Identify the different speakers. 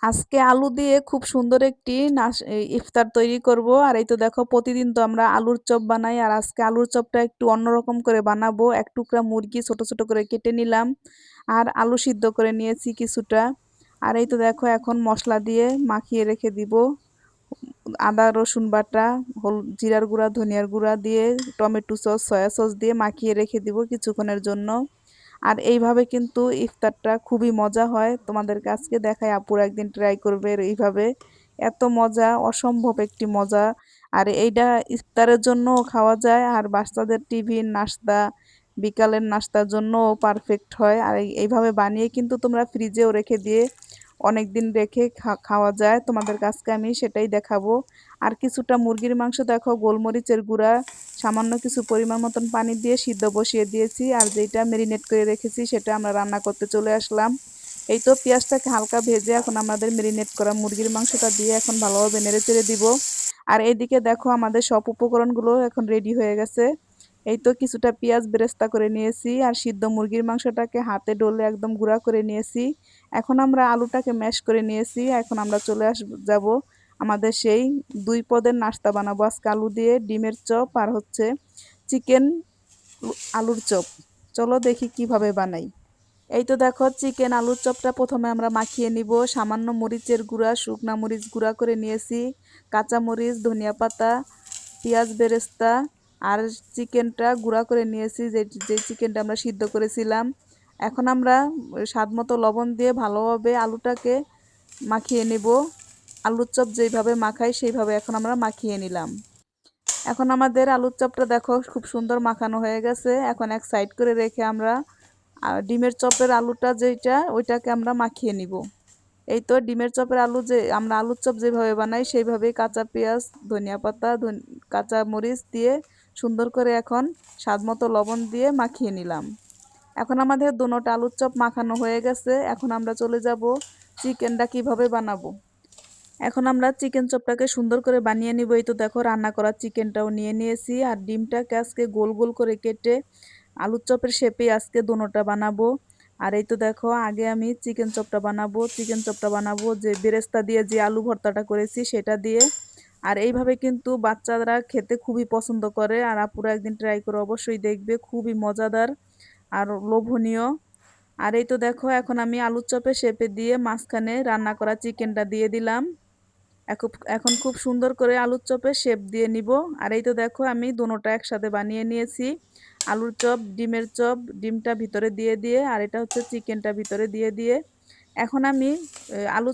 Speaker 1: আজকে আলু দিয়ে খুব সুন্দর একটি ইফতার তৈরি করব। আর এই তো দেখো, প্রতিদিন তো আমরা আলুর চপ বানাই, আর আজকে আলুর চপটা একটু অন্যরকম করে বানাবো। এক টুকরা মুরগি ছোট ছোট করে কেটে নিলাম, আর আলু সিদ্ধ করে নিয়েছি কিছুটা। আর এই তো দেখো, এখন মশলা দিয়ে মাখিয়ে রেখে দিব। আদা রসুন বাটা, জিরার গুঁড়া, ধনিয়ার গুঁড়া দিয়ে, টমেটো সস, সয়া সস দিয়ে মাখিয়ে রেখে দিব কিছুক্ষণের জন্য। আর এইভাবে কিন্তু ইফতারটা খুবই মজা হয়। তোমাদেরকে আজকে দেখাই, আপুরা একদিন ট্রাই করবে এইভাবে। এত মজা, অসম্ভব একটি মজা। আর এইটা ইফতারের জন্যও খাওয়া যায়, আর বাচ্চাদের টিফিন নাস্তা, বিকালের নাস্তার জন্যও পারফেক্ট হয়। আর এইভাবে বানিয়ে কিন্তু তোমরা ফ্রিজেও রেখে দিয়ে অনেক দিন রেখে খাওয়া যায়। তোমাদের কাছকে আমি সেটাই দেখাবো। আর কিছুটা মুরগির মাংস দেখো, গোলমরিচের গুঁড়া, সামান্য কিছু পরিমাণ মতন পানি দিয়ে সিদ্ধ বসিয়ে দিয়েছি। আর যেটা মেরিনেট করে রেখেছি সেটা আমরা রান্না করতে চলে আসলাম। এই তো পেঁয়াজটাকে হালকা ভেজে এখন আমাদের মেরিনেট করা মুরগির মাংসটা দিয়ে এখন ভালোভাবে নেড়ে চেড়ে দিব। আর এইদিকে দেখো, আমাদের সব উপকরণগুলো এখন রেডি হয়ে গেছে। এই তো কিছুটা পেঁয়াজ বেরেস্তা করে নিয়েছি, আর সিদ্ধ মুরগির মাংসটাকে হাতে ডলে একদম গুঁড়া করে নিয়েছি। এখন আমরা আলুটাকে ম্যাশ করে নিয়েছি। এখন আমরা চলে যাব আমাদের সেই 2 পদের নাস্তা বানাবো আজকে, আলু দিয়ে ডিমের চপ আর হচ্ছে চিকেন আলুর চপ। চলো দেখি কিভাবে বানাই। এই তো দেখো, চিকেন আলুর চপটা প্রথমে আমরা মাখিয়ে নিব। সামান্য মরিচের গুঁড়া, শুকনা মরিচ গুঁড়া করে নিয়েছি, কাঁচা মরিচ, ধনিয়া পাতা, পেঁয়াজ বেরেস্তা, আর চিকেনটা গুঁড়া করে নিয়েছি, যে যে চিকেনটা আমরা সিদ্ধ করেছিলাম। এখন আমরা স্বাদ মতো লবণ দিয়ে ভালোভাবে আলুটাকে মাখিয়ে নেব। আলুর চপ যেইভাবে মাখাই সেইভাবে এখন আমরা মাখিয়ে নিলাম। এখন আমাদের আলুর চপটা দেখো খুব সুন্দর মাখানো হয়ে গেছে। এখন এক সাইড করে রেখে আমরা ডিমের চপের আলুটা যেটা, ওইটাকে আমরা মাখিয়ে নিব। এই তো ডিমের চপের আলু, যে আমরা আলুর চপ যেভাবে বানাই সেইভাবেই কাঁচা পেঁয়াজ, ধনিয়া পাতা, কাঁচা মরিচ দিয়ে সুন্দর করে এখন স্বাদ মতো লবণ দিয়ে মাখিয়ে নিলাম। এখন আমাদের দুটোটা আলুর চপ মাখানো হয়ে গেছে। এখন আমরা চলে যাব চিকেনটা কিভাবে বানাবো। এখন আমরা চিকেন চপটাকে সুন্দর করে বানিয়ে নিব। এই তো দেখো, রান্না করা চিকেনটাও নিয়ে নিয়েছি, আর ডিমটাকে আজকে গোল গোল করে কেটে আলুর চপের শেপে আজকে দোনোটা বানাবো। আর এই তো দেখো, আগে আমি চিকেন চপটা বানাবো যে বেরেস্তা দিয়ে, যে আলু ভর্তাটা করেছি সেটা দিয়ে। আর এইভাবে কিন্তু বাচ্চারা খেতে খুবই পছন্দ করে। আর আপুরা একদিন ট্রাই করে অবশ্যই দেখবে, খুবই মজাদার আর লোভনীয়। আর এই তো দেখো, এখন আমি আলুর চপের শেপে দিয়ে মাঝখানে রান্না করা চিকেনটা দিয়ে দিলাম। এখন খুব সুন্দর করে আলুর চপের শেপ দিয়ে নিব। আর এই তো দেখো, আমি দুটোটা একসাথে বানিয়ে নিয়েছি। আলুর চপ, ডিমের চপ, ডিমটা ভিতরে দিয়ে দিয়ে, আর এটা হচ্ছে চিকেনটা ভিতরে দিয়ে দিয়ে। এখন আমি আলু